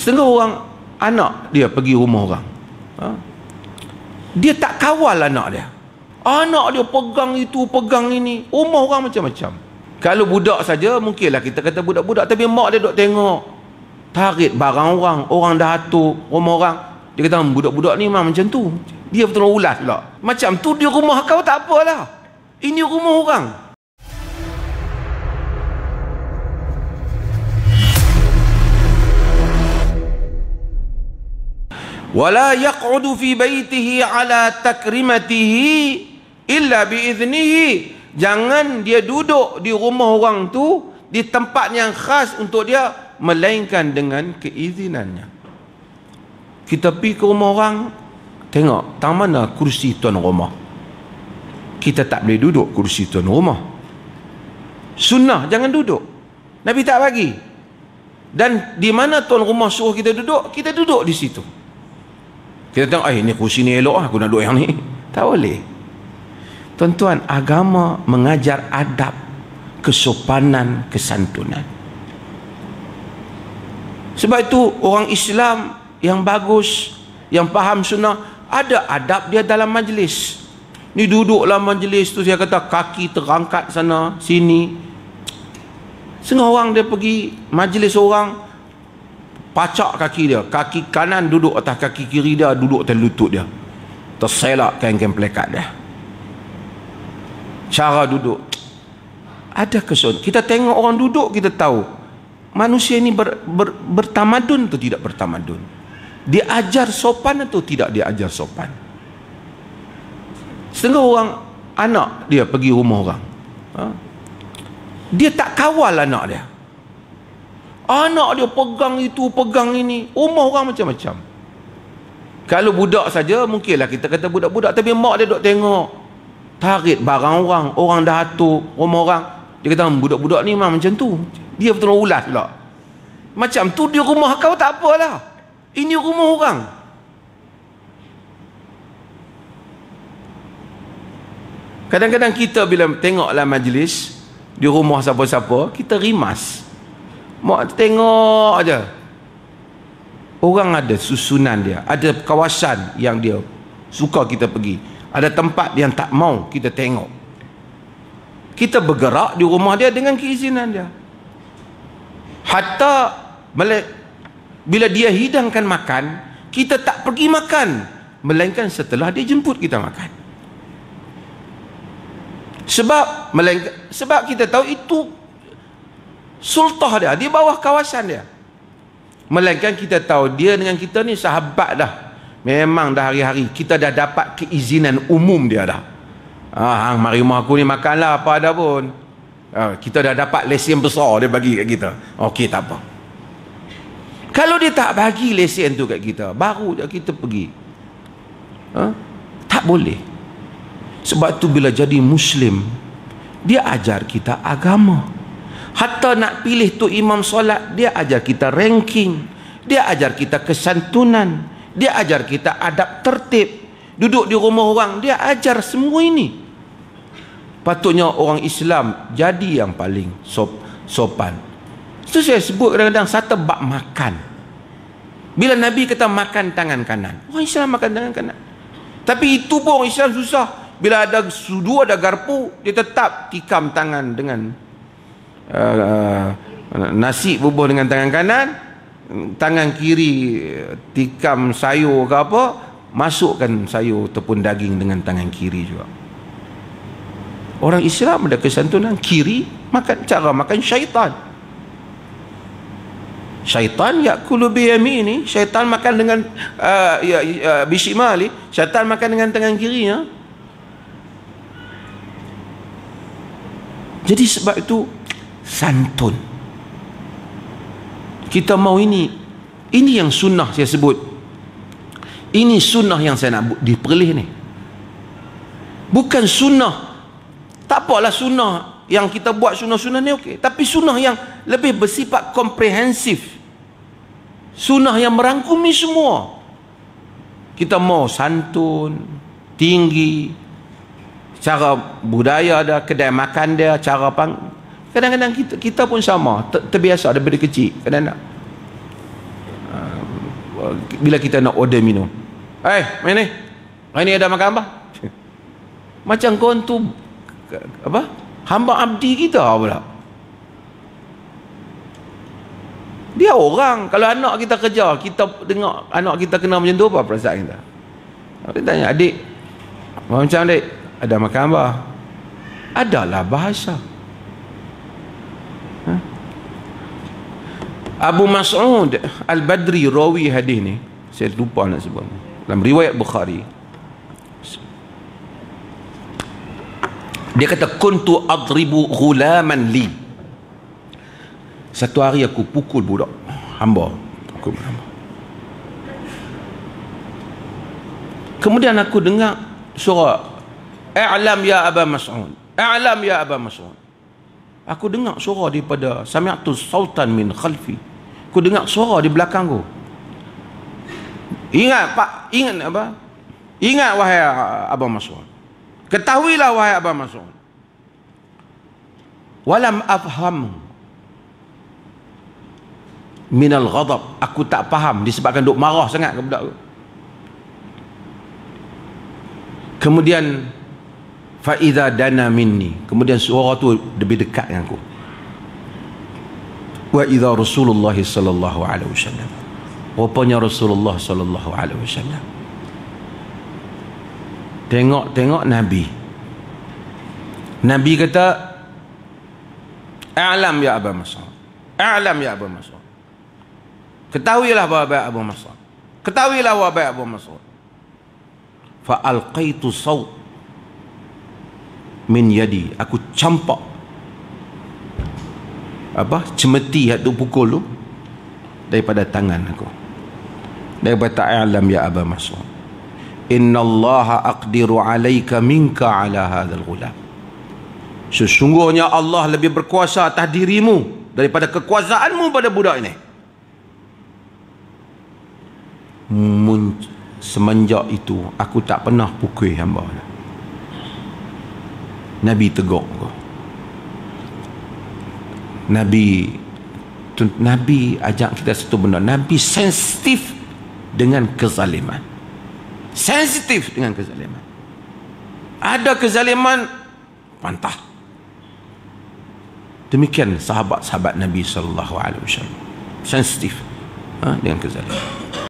Setengah orang anak dia pergi rumah orang, dia tak kawal anak dia. Anak dia pegang itu, pegang ini. Rumah orang macam-macam. Kalau budak saja, mungkinlah kita kata budak-budak. Tapi mak dia duk tengok, tarik barang orang. Orang dah atuk rumah orang. Dia kata, budak-budak ni memang macam tu. Dia betul ulas pula. Macam tu di rumah kau tak apalah. Ini rumah orang. Wala yaq'udu fi baitihi ala takrimatihi illa biiznihi. Jangan dia duduk di rumah orang tu di tempat yang khas untuk dia, melainkan dengan keizinannya. Kita pergi ke rumah orang, tengok tang mana kursi tuan rumah. Kita tak boleh duduk kursi tuan rumah. Sunnah jangan duduk. Nabi tak bagi. Dan di mana tuan rumah suruh kita duduk di situ. Kita tengok, ini kursi ni elok, aku nak duduk yang ni. Tak boleh. Tuan-tuan, agama mengajar adab, kesopanan, kesantunan. Sebab itu orang Islam yang bagus, yang faham sunnah, ada adab dia dalam majlis. Ni duduklah majlis tu, saya kata kaki terangkat sana sini. Setengah orang dia pergi majlis orang, pacak kaki dia, kaki kanan duduk atas kaki kiri dia, duduk atas lutut dia, terselak kain-kain pelekat dia. Cara duduk ada kesun. Kita tengok orang duduk, kita tahu manusia ini bertamadun atau tidak bertamadun, diajar sopan atau tidak diajar sopan. Setengah orang anak dia pergi rumah orang, dia tak kawal anak dia. Anak dia pegang itu, pegang ini. Rumah orang macam-macam. Kalau budak saja, mungkinlah kita kata budak-budak. Tapi mak dia duk tengok, tarik barang orang. Orang dah atuk rumah orang. Dia kata, budak-budak ni memang macam tu. Dia betul ulas pula. Macam tu di rumah kau tak apalah. Ini rumah orang. Kadang-kadang kita bila tengoklah majlis di rumah siapa-siapa, kita rimas. Mak tengok aja. Orang ada susunan dia, ada kawasan yang dia suka kita pergi, ada tempat yang tak mau kita tengok. Kita bergerak di rumah dia dengan keizinan dia. Hatta bila dia hidangkan makan, kita tak pergi makan, melainkan setelah dia jemput kita makan. Sebab kita tahu itu sultah dia, di bawah kawasan dia. Melainkan kita tahu dia dengan kita ni sahabat dah. Memang dah hari-hari kita dah dapat keizinan umum dia dah. Hang mari rumah aku ni makanlah apa ada pun. Kita dah dapat lesen besar dia bagi kat kita. Okey, tak apa. Kalau dia tak bagi lesen tu kat kita, baru je kita pergi. Tak boleh. Sebab tu bila jadi Muslim, dia ajar kita agama. Hatta nak pilih tu imam solat, dia ajar kita ranking, dia ajar kita kesantunan, dia ajar kita adab tertib. Duduk di rumah orang, dia ajar semua ini. Patutnya orang Islam jadi yang paling sopan. Itu saya sebut kadang-kadang satu bab makan. Bila Nabi kata makan tangan kanan, orang Islam makan tangan kanan. Tapi itu pun orang Islam susah. Bila ada sudu, ada garpu, dia tetap tikam tangan dengan nasi bubuh dengan tangan kanan, tangan kiri tikam sayur ke apa, masukkan sayur ataupun daging dengan tangan kiri juga. Orang Islam ada kesantunan. Kiri makan, cara makan syaitan. Syaitan yakulu biyamini, syaitan makan dengan bishimali, syaitan makan dengan tangan kiri ya. Jadi sebab itu santun. Kita mau ini yang sunnah saya sebut. Ini sunnah yang saya nak diperlih ni. Bukan sunnah, tak apalah sunnah yang kita buat, sunnah-sunnah ni okey, tapi sunnah yang lebih bersifat komprehensif, sunnah yang merangkumi semua. Kita mau santun, tinggi, cara budaya dia, kedai makan dia, cara kadang-kadang kita pun sama, terbiasa daripada kecil. Kadang-kadang bila kita nak order minum. Main ni. Hari ni ada makan apa? Macam kau tu apa? Hamba abdi kita pula. Dia orang. Kalau anak kita kerja, kita dengar anak kita kena macam tu, apa perasaan kita? Kita tanya, adik, macam adik, ada makan apa? Adalah bahasa. Abu Mas'ud Al-Badri rawi hadis ni, saya lupa nak sebut, dalam riwayat Bukhari, dia kata, kuntu adribu ghulaman li. Satu hari aku pukul budak hamba. Kemudian aku dengar suara, "I'lam ya Aba Mas'ud, i'lam ya Aba Mas'ud." Aku dengar suara daripada, sami'tu sautan min khalfi. Aku dengar suara di belakangku. Ingat Pak, ingat apa? Ingat wahai Aba Mas'ud. Ketahuilah wahai Aba Mas'ud. Walam afham minal ghadab. Aku tak faham disebabkan duk marah sangat ke budak tu. Kemudian fa idza dana minni, kemudian suara tu lebih dekat dengan aku. Wa idza Rasulullah sallallahu alaihi wasallam, rupanya Rasulullah sallallahu alaihi wasallam. Tengok Nabi. Nabi kata, "A'lam ya Aba Mas'ud, a'lam ya Aba Mas'ud." Ketahuilah wahai Abu Mas'ud, ketahuilah wahai Abu Mas'ud. Fa alqaitu saut min yadi, aku campak apa, cemeti hak tu pukul tu daripada tangan aku. Daripada a'lam ya Aba Mas'ud, innallaha aqdiru alaika minka ala hadzal ghulam. Sesungguhnya Allah lebih berkuasa atas dirimu daripada kekuasaanmu pada budak ini. Semenjak itu aku tak pernah pukul hamba. Nabi tegur aku. Nabi ajak kita satu benda. Nabi sensitif dengan kezaliman. Sensitif dengan kezaliman. Ada kezaliman, pantah. Demikian sahabat-sahabat Nabi sallallahu alaihi wasallam. Sensitif dengan kezaliman.